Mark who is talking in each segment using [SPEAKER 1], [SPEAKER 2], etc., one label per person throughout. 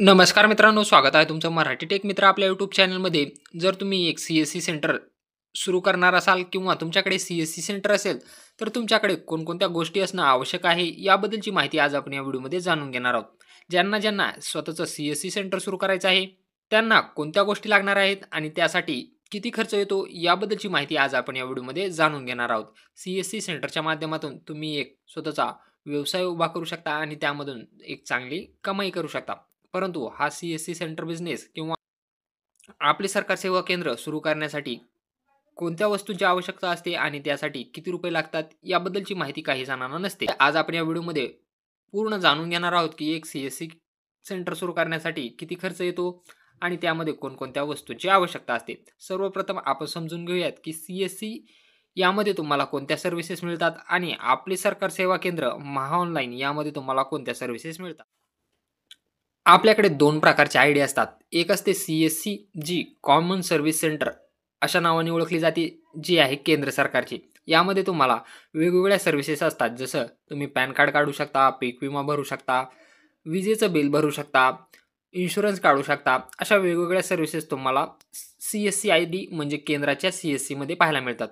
[SPEAKER 1] नमस्कार मित्रांनो, स्वागत आहे तुमचं मराठी टेक मित्र आपल्या यूट्यूब चॅनलमध्ये. जर तुम्ही एक सी सेंटर सुरू करणार असाल किंवा तुमच्याकडे सी सेंटर असेल, तर तुमच्याकडे कोणकोणत्या गोष्टी असणं आवश्यक आहे, याबद्दलची माहिती आज आपण या व्हिडिओमध्ये जाणून घेणार आहोत. ज्यांना ज्यांना स्वतःचं सेंटर सुरू करायचं आहे, त्यांना कोणत्या गोष्टी लागणार आहेत आणि त्यासाठी किती खर्च येतो, याबद्दलची माहिती आज आपण या व्हिडिओमध्ये जाणून घेणार आहोत. सेंटरच्या माध्यमातून तुम्ही एक स्वतःचा व्यवसाय उभा करू शकता आणि त्यामधून एक चांगली कमाई करू शकता. परंतु हा सेंटर बिझनेस किंवा आपले सरकार सेवा केंद्र सुरू करण्यासाठी कोणत्या वस्तूंची आवश्यकता असते आणि त्यासाठी किती रुपये लागतात, याबद्दलची माहिती काही जणांना नसते. आज आपण या व्हिडिओमध्ये पूर्ण जाणून घेणार आहोत की एक सेंटर सुरू करण्यासाठी किती खर्च येतो आणि त्यामध्ये कोणकोणत्या वस्तूंची आवश्यकता असते. सर्वप्रथम आपण समजून घेऊयात की यामध्ये तुम्हाला कोणत्या सर्व्हिसेस मिळतात आणि आपले सरकार सेवा केंद्र महाऑनलाईन यामध्ये तुम्हाला कोणत्या सर्व्हिसेस मिळतात. आपल्याकडे 2 प्रकारचे आयडी असतात. एक असते जी कॉमन सर्व्हिस सेंटर अशा नावाने ओळखली जाते, जी आहे केंद्र सरकारची. यामध्ये तुम्हाला वेगवेगळ्या सर्व्हिसेस असतात. जसं तुम्ही पॅन कार्ड काढू शकता, पीक विमा भरू शकता, विजेचं बिल भरू शकता, इन्शुरन्स काढू शकता. अशा वेगवेगळ्या सर्व्हिसेस तुम्हाला आयडी म्हणजे केंद्राच्या मध्ये पाहायला मिळतात.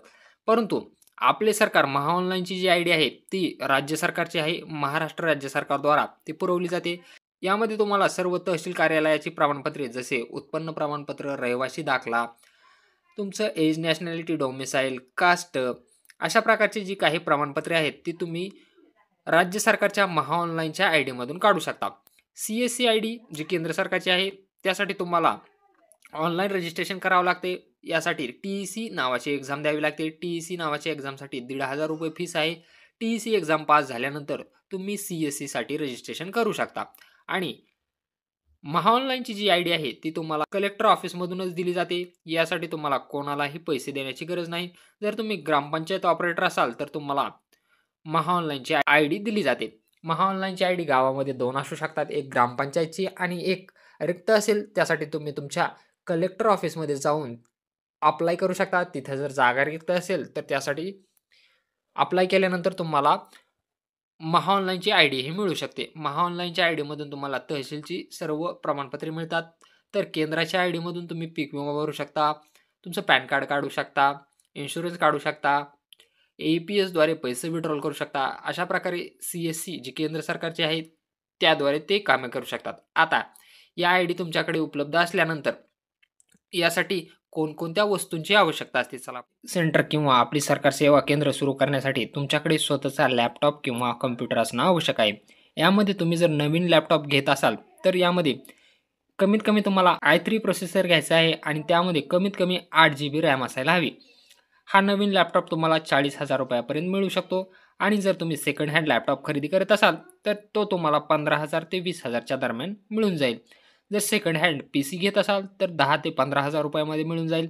[SPEAKER 1] परंतु आपले सरकार महाऑनलाईनची जी आयडी आहे, ती राज्य सरकारची आहे. महाराष्ट्र राज्य सरकारद्वारा ती पुरवली जाते. यामध्ये तुम्हाला सर्व तहसील कार्यालयाची प्रमाणपत्रे जसे उत्पन्न प्रमाणपत्र, रहिवासी दाखला, तुमचं एज, नॅशनॅलिटी, डोमिसाईल, कास्ट अशा प्रकारची जी काही प्रमाणपत्रे आहेत ती तुम्ही राज्य सरकारच्या महाऑनलाईनच्या आयडीमधून काढू शकता. आयडी जी केंद्र सरकारची आहे, त्यासाठी तुम्हाला ऑनलाईन रजिस्ट्रेशन करावं लागते. यासाठी टी नावाची एक्झाम द्यावी लागते. टी नावाच्या एक्झामसाठी ₹1,500 फीस आहे. टी एक्झाम पास झाल्यानंतर तुम्ही साठी रजिस्ट्रेशन करू शकता. आणि महाऑनलाईनची जी आयडी आहे ती तुम्हाला कलेक्टर ऑफिसमधूनच दिली जाते. यासाठी तुम्हाला कोणालाही पैसे देण्याची गरज नाही. जर तुम्ही ग्रामपंचायत ऑपरेटर असाल तर तुम्हाला महाऑनलाईनची आयडी दिली जाते. महाऑनलाईनची आयडी गावामध्ये 2 असू शकतात. एक ग्रामपंचायतची आणि एक रिक्त असेल त्यासाठी तुम्ही तुमच्या कलेक्टर ऑफिसमध्ये जाऊन अप्लाय करू शकता. तिथे जर जागा रिक्त असेल तर त्यासाठी अप्लाय केल्यानंतर तुम्हाला महाऑनलाईनची आयडी ही मिळू शकते. महाऑनलाईनच्या आयडीमधून तुम्हाला तहसीलची सर्व प्रमाणपत्रे मिळतात. तर केंद्राच्या आयडीमधून तुम्ही पीक विमा भरू शकता, तुमचं पॅन कार्ड काढू शकता, इन्शुरन्स काढू शकता, APSद्वारे पैसे विड्रॉल करू शकता. अशा प्रकारे जी केंद्र सरकारची आहे त्याद्वारे ते कामे करू शकतात. आता या आयडी तुमच्याकडे उपलब्ध असल्यानंतर यासाठी कोणकोणत्या वस्तूंची आवश्यकता असते, चला. सेंटर किंवा आपली सरकार सेवा केंद्र सुरू करण्यासाठी तुमच्याकडे स्वतःचा लॅपटॉप किंवा कम्प्युटर असणं आवश्यक आहे. यामध्ये तुम्ही जर नवीन लॅपटॉप घेत असाल तर यामध्ये कमीत कमी तुम्हाला i3 प्रोसेसर घ्यायचा आहे आणि त्यामध्ये कमीत कमी 8 GB रॅम असायला हवी. हा नवीन लॅपटॉप तुम्हाला ₹40,000 मिळू शकतो आणि जर तुम्ही सेकंड हँड लॅपटॉप खरेदी करत असाल तर तो तुम्हाला 15,000 ते 20,000च्या दरम्यान मिळून जाईल. जर सेकंड हँड PC घेत असाल तर 10 ते 15,000 मध्ये मिळून जाईल.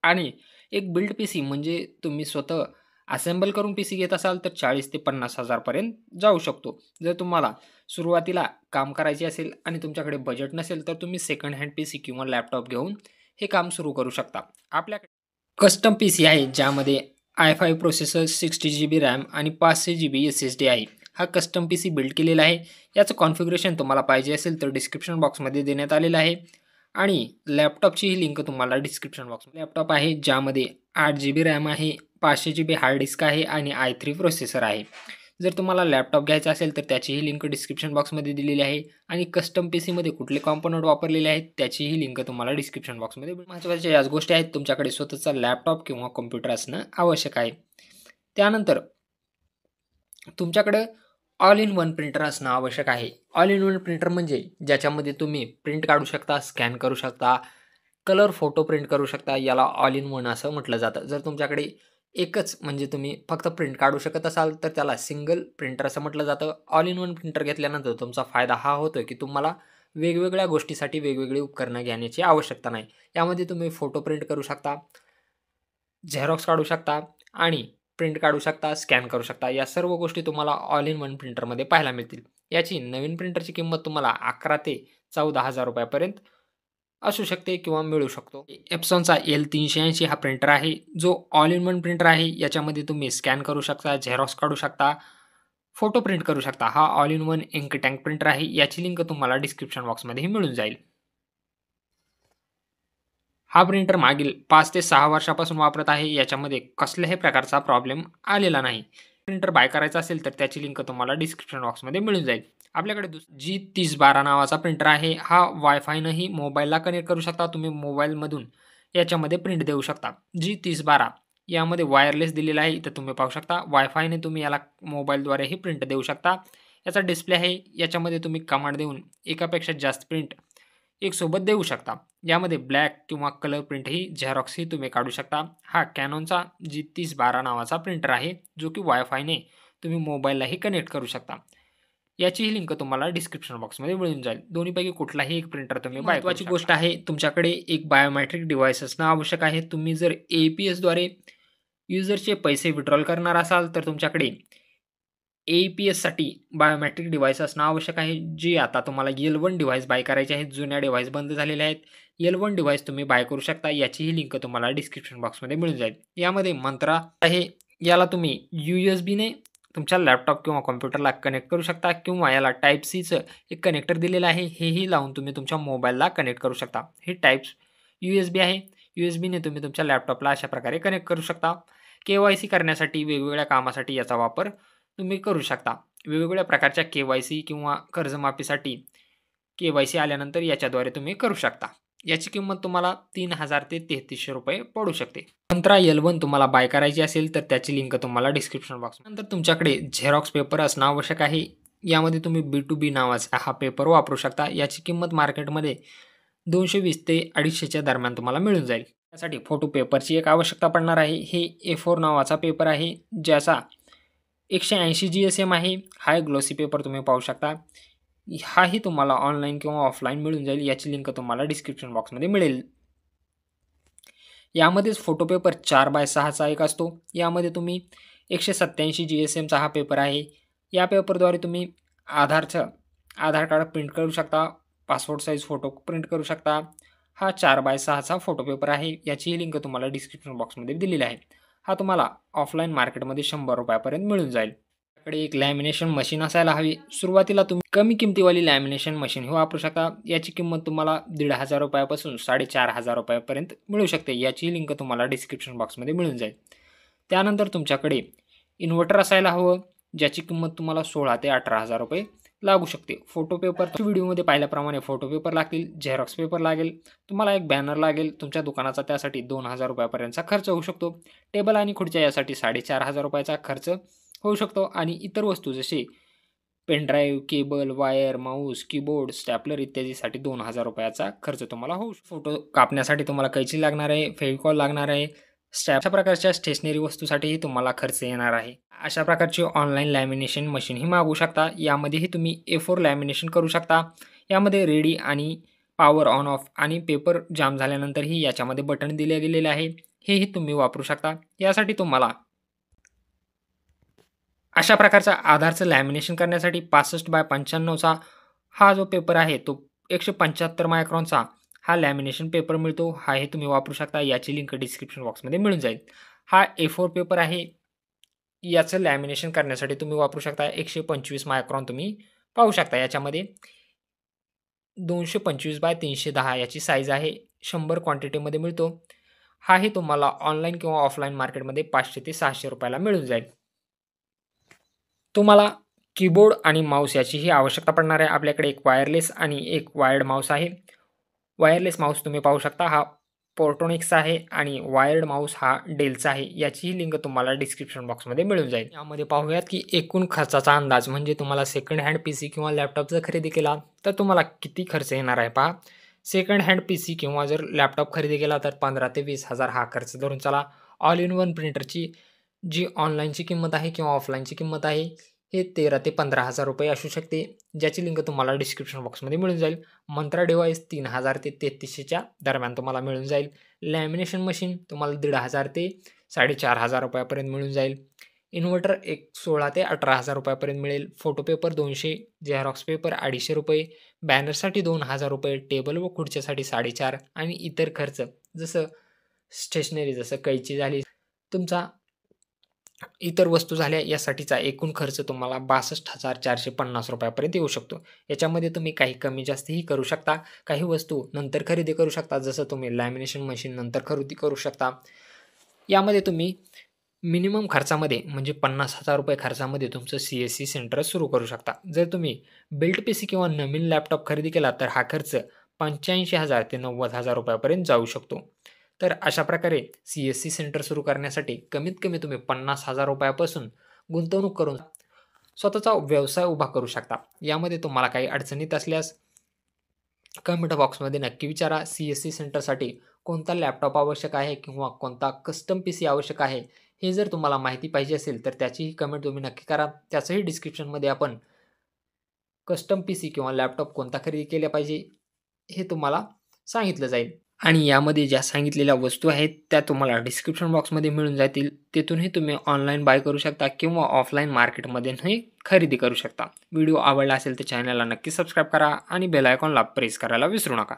[SPEAKER 1] आणि एक बिल्ड PC म्हणजे तुम्ही स्वतः असेंबल करून PC घेत असाल तर 40 ते 50,000 पर्यंत जाऊ शकतो. जर तुम्हाला सुरुवातीला काम करायचे असेल आणि तुमच्याकडे बजेट नसेल तर तुम्ही सेकंड हँड PC किंवा लॅपटॉप घेऊन हे काम सुरू करू शकता. आपल्याकडे कस्टम PC आहे ज्यामध्ये i5 प्रोसेसर, 60 GB रॅम आणि 500 GB SSD आहे. हा कस्टम PC बिल्ड केलेला आहे. याचं कॉन्फिगरेशन तुम्हाला पाहिजे असेल तर डिस्क्रिप्शन बॉक्समध्ये देण्यात आलेलं आहे आणि लॅपटॉपची ही लिंक तुम्हाला डिस्क्रिप्शन बॉक्समध्ये. लॅपटॉप आहे ज्यामध्ये 8 GB रॅम आहे, 500 GB हार्ड डिस्क आहे आणि i3 प्रोसेसर आहे. जर तुम्हाला लॅपटॉप घ्यायचा असेल तर त्याचीही लिंक डिस्क्रिप्शन बॉक्समध्ये दिलेली आहे आणि कस्टम PCमध्ये कुठले कॉम्पोनंट वापरलेले आहेत त्याचीही लिंक तुम्हाला डिस्क्रिप्शन बॉक्समध्ये. महत्त्वाच्या याच गोष्टी आहेत, तुमच्याकडे स्वतःचा लॅपटॉप किंवा कॉम्प्युटर असणं आवश्यक आहे. त्यानंतर तुमच्याकडे ऑल इन वन प्रिंटर असणं आवश्यक आहे. ऑल इन वन प्रिंटर म्हणजे ज्याच्यामध्ये तुम्ही प्रिंट काढू शकता, स्कॅन करू शकता, कलर फोटो प्रिंट करू शकता. याला ऑल इन वन असं म्हटलं जातं. जर तुमच्याकडे एकच म्हणजे तुम्ही फक्त प्रिंट काढू शकत असाल तर त्याला सिंगल प्रिंटर असं म्हटलं जातं. ऑल इन वन प्रिंटर घेतल्यानंतर तुमचा फायदा हा होतो की तुम्हाला वेगवेगळ्या गोष्टीसाठी वेगवेगळी उपकरणं घेण्याची आवश्यकता नाही. यामध्ये तुम्ही फोटो प्रिंट करू शकता, झेरॉक्स काढू शकता आणि प्रिंट काढू शकता, स्कॅन करू शकता. या सर्व गोष्टी तुम्हाला ऑल इन वन प्रिंटरमध्ये पाहायला मिळतील. याची नवीन प्रिंटरची किंमत तुम्हाला 11,000 ते 14,000 पर्यंत असू शकते किंवा मिळू शकतो. एप्सॉनचा L380 हा प्रिंटर आहे जो ऑल इन वन प्रिंटर आहे. याच्यामध्ये तुम्ही स्कॅन करू शकता, झेरॉक्स काढू शकता, फोटो प्रिंट करू शकता. हा all in one ink tank printer आहे. याची लिंक तुम्हाला डिस्क्रिप्शन बॉक्समध्येही मिळून जाईल. हा प्रिंटर मागील 5 ते 6 वर्षापासून वापरत आहे. याच्यामध्ये कसल्याही प्रकारचा प्रॉब्लेम आलेला नाही. प्रिंटर बाय करायचा असेल तर त्याची लिंक तुम्हाला डिस्क्रिप्शन बॉक्समध्ये मिळून जाईल. आपल्याकडे G3012 नावाचा प्रिंटर आहे. हा वायफायनंही मोबाईलला कनेक्ट करू शकता. तुम्ही मोबाईलमधून याच्यामध्ये प्रिंट देऊ शकता. G3012 यामध्ये वायरलेस दिलेला आहे. इथं तुम्ही पाहू शकता. वायफायने तुम्ही याला मोबाईलद्वारेही प्रिंट देऊ शकता. याचा डिस्प्ले आहे. याच्यामध्ये तुम्ही कमांड देऊन एकापेक्षा जास्त प्रिंट एक सोबत देऊ शकता. यामध्ये ब्लॅक किंवा कलर प्रिंटही झेरॉक्सही तुम्ही काढू शकता. हा कॅनॉनचा G3012 नावाचा प्रिंटर आहे, जो की वायफायने तुम्ही मोबाईललाही कनेक्ट करू शकता. याचीही लिंक तुम्हाला डिस्क्रिप्शन बॉक्समध्ये मिळून जाईल. दोन्हीपैकी कुठलाही एक प्रिंटर तुम्ही महत्त्वाची गोष्ट आहे, तुमच्याकडे एक बायोमेट्रिक डिव्हाइस असणं आवश्यक आहे. तुम्ही जर APSद्वारे युजरचे पैसे विड्रॉल करणार असाल, तर तुमच्याकडे APSसाठी बायोमेट्रिक डिव्हाइस असणं आवश्यक आहे. जे आता तुम्हाला L1 डिव्हाइस बाय करायचे आहेत. जुन्या डिव्हाइस बंद झालेल्या आहेत. L1 डिव्हाइस तुम्ही बाय करू शकता. याचीही लिंक तुम्हाला डिस्क्रिप्शन बॉक्समध्ये मिळून जाईल. यामध्ये मंत्रा आहे. याला तुम्ही USBने तुमच्या लॅपटॉप किंवा कॉम्प्युटरला कनेक्ट करू शकता किंवा याला टाइप सीचं एक कनेक्टर दिलेलं आहे. हेही लावून तुम्ही तुमच्या मोबाईलला कनेक्ट करू शकता. हे टाइप USB आहे. USBने तुम्ही तुमच्या लॅपटॉपला अशा प्रकारे कनेक्ट करू शकता. KYC करण्यासाठी वेगवेगळ्या कामासाठी याचा वापर तुम्ही करू शकता. वेगवेगळ्या प्रकारच्या KYC किंवा कर्जमाफीसाठी KYC आल्यानंतर याच्याद्वारे तुम्ही करू शकता. याची किंमत तुम्हाला 3000 ते 3300 रुपये पडू शकते. मंत्रा L1 तुम्हाला बाय करायची असेल तर त्याची लिंक तुम्हाला डिस्क्रिप्शन बॉक्स. नंतर तुमच्याकडे झेरॉक्स पेपर असणं आवश्यक आहे. यामध्ये तुम्ही B2B नावाचा हा पेपर वापरू शकता. याची किंमत मार्केटमध्ये 220 ते 250च्या दरम्यान तुम्हाला मिळून जाईल. त्यासाठी फोटो पेपरची एक आवश्यकता पडणार आहे. हे A4 नावाचा पेपर आहे, ज्याचा 180 GSM आहे. हा एक ग्लॉसी पेपर तुम्ही पाहू शकता. हाही तुम्हाला ऑनलाईन किंवा ऑफलाईन मिळून जाईल. याची लिंक तुम्हाला डिस्क्रिप्शन बॉक्समध्ये मिळेल. यामध्येच फोटो पेपर 4x6चा एक असतो. यामध्ये तुम्ही 187 GSMचा हा पेपर आहे. या पेपरद्वारे तुम्ही आधार कार्ड प्रिंट करू शकता. पासपोर्ट साईज फोटो प्रिंट करू शकता. हा 4x6चा फोटो पेपर आहे. याचीही लिंक तुम्हाला डिस्क्रिप्शन बॉक्समध्ये दिलेली आहे. हा तुम्हाला ऑफलाईन मार्केटमध्ये 100 रुपयापर्यंत मिळून जाईल. आपल्याकडे एक लॅमिनेशन मशीन असायला हवी. सुरुवातीला तुम्ही कमी किमतीवाली लॅमिनेशन मशीन ही वापरू शकता. याची किंमत तुम्हाला 1500 रुपयापासून 4500 रुपयापर्यंत मिळू शकते. याची लिंक तुम्हाला डिस्क्रिप्शन बॉक्समध्ये मिळून जाईल. त्यानंतर तुमच्याकडे इन्व्हर्टर असायला हवं, ज्याची किंमत तुम्हाला 16 ते 18,000 रुपये लागू शकते. फोटो पेपर व्हिडिओमध्ये पाहिल्याप्रमाणे फोटो पेपर लागतील, झेरॉक्स पेपर लागेल, तुम्हाला एक बॅनर लागेल. तुमच्या दुकानाचा त्यासाठी 2000 रुपयापर्यंतचा खर्च होऊ शकतो. टेबल आणि खुर्च्या यासाठी 4500 रुपयाचा खर्च होऊ शकतो आणि इतर वस्तू जसे pen drive, cable, wire, Mouse, keyboard, stapler इत्यादीसाठी 2000 रुपयाचा खर्च तुम्हाला होऊ शकतो. फोटो कापण्यासाठी तुम्हाला कैची लागणार आहे, फेविकॉल लागणार आहे. अशा प्रकारच्या स्टेशनरी वस्तूसाठीही तुम्हाला खर्च येणार आहे. अशा प्रकारची ऑनलाईन लॅमिनेशन मशीनही मागवू शकता. यामध्येही तुम्ही A4 लॅमिनेशन करू शकता. यामध्ये रेडी आणि पॉवर ऑन ऑफ आणि पेपर जाम झाल्यानंतरही याच्यामध्ये बटन दिले गेलेले आहे. हेही तुम्ही वापरू शकता. यासाठी तुम्हाला अशा प्रकारचा आधारचं लॅमिनेशन करण्यासाठी 65x95चा हा जो पेपर आहे तो 175 मायक्रॉनचा हा लॅमिनेशन पेपर मिळतो. हाही तुम्ही वापरू शकता. याची लिंक डिस्क्रिप्शन बॉक्समध्ये मिळून जाईल. हा A4 पेपर आहे. याचं लॅमिनेशन करण्यासाठी तुम्ही वापरू शकता 125 मायक्रॉन तुम्ही पाहू शकता. याच्यामध्ये 225x310 याची साईज आहे. 100 क्वांटिटीमध्ये मिळतो. हाही तुम्हाला ऑनलाईन किंवा ऑफलाईन मार्केटमध्ये 500 ते 600 रुपयाला मिळून जाईल. तुम्हाला कीबोर्ड आणि माऊस याचीही आवश्यकता पडणार आहे. आपल्याकडे एक वायरलेस आणि एक वायर्ड माऊस आहे. वायरलेस माऊस तुम्ही पाहू शकता. हा पोर्टोनिक्सचा आहे आणि वायर्ड माऊस हा डेलचा आहे. याचीही लिंक तुम्हाला डिस्क्रिप्शन बॉक्समध्ये मिळून जाईल. यामध्ये पाहूयात की एकूण खर्चाचा अंदाज म्हणजे तुम्हाला सेकंड हँड PC किंवा लॅपटॉप जर खरेदी केला तर तुम्हाला किती खर्च येणार आहे पहा. सेकंड हँड PC किंवा जर लॅपटॉप खरेदी केला तर 15 ते 20,000 हा खर्च धरून चला. ऑल इन वन प्रिंटरची जी ऑनलाईनची किंमत आहे किंवा ऑफलाईनची किंमत आहे हे 13 ते 15,000 रुपये असू शकते. ज्याची लिंक तुम्हाला डिस्क्रिप्शन बॉक्समध्ये मिळून जाईल. मंत्रा डिव्हाइस 3000 ते 3300च्या दरम्यान तुम्हाला मिळून जाईल. लॅमिनेशन मशीन तुम्हाला 1500 ते 4500 रुपयापर्यंत मिळून जाईल. इन्व्हर्टर 16 ते 18,000 रुपयापर्यंत मिळेल. फोटो पेपर 200, झेरॉक्स पेपर 250 रुपये, बॅनरसाठी 2000 रुपये, टेबल व खुर्च्यासाठी 450 आणि इतर खर्च जसं स्टेशनरी जसं कैची झाली, तुमचा इतर वस्तू झाल्या यासाठीचा एकूण खर्च तुम्हाला ₹62,450 येऊ शकतो. याच्यामध्ये तुम्ही काही कमी जास्तही करू शकता. काही वस्तू नंतर खरेदी करू शकता. जसं तुम्ही लॅमिनेशन मशीन नंतर खरेदी करू शकता. यामध्ये तुम्ही मिनिमम खर्चामध्ये म्हणजे ₹50,000 खर्चामध्ये तुमचं सी-एस-सी सेंटर सुरू करू शकता. जर तुम्ही बिल्ट पीसी किंवा नवीन लॅपटॉप खरेदी केला तर हा खर्च 85,000 ते ₹90,000 पर्यंत जाऊ शकतो. तर अशा प्रकारे सी-एस-सी सेंटर सुरू करण्यासाठी कमीत कमी तुम्ही ₹50,000 पासून गुंतवणूक करून स्वतःचा व्यवसाय उभा करू शकता. यामध्ये तुम्हाला काही अडचणीत असल्यास कमेंट बॉक्समध्ये नक्की विचारा. सी-एस-सी सेंटरसाठी कोणता लॅपटॉप आवश्यक आहे किंवा कोणता कस्टम पीसी आवश्यक आहे, हे जर तुम्हाला माहिती पाहिजे असेल, तर त्याचीही कमेंट तुम्ही नक्की करा. त्याचंही डिस्क्रिप्शनमध्ये आपण कस्टम पीसी किंवा लॅपटॉप कोणता खरेदी केला पाहिजे, हे तुम्हाला सांगितलं जाईल. आणि यामध्ये ज्या सांगितलेल्या वस्तू आहेत, त्या तुम्हाला डिस्क्रिप्शन बॉक्समध्ये मिळून जातील. तिथूनही तुम्ही ऑनलाईन बाय करू शकता किंवा ऑफलाईन मार्केटमधूनही खरेदी करू शकता. व्हिडिओ आवडला असेल तर चॅनलला नक्की सबस्क्राईब करा आणि बेल आयकॉनला प्रेस करायला विसरू नका.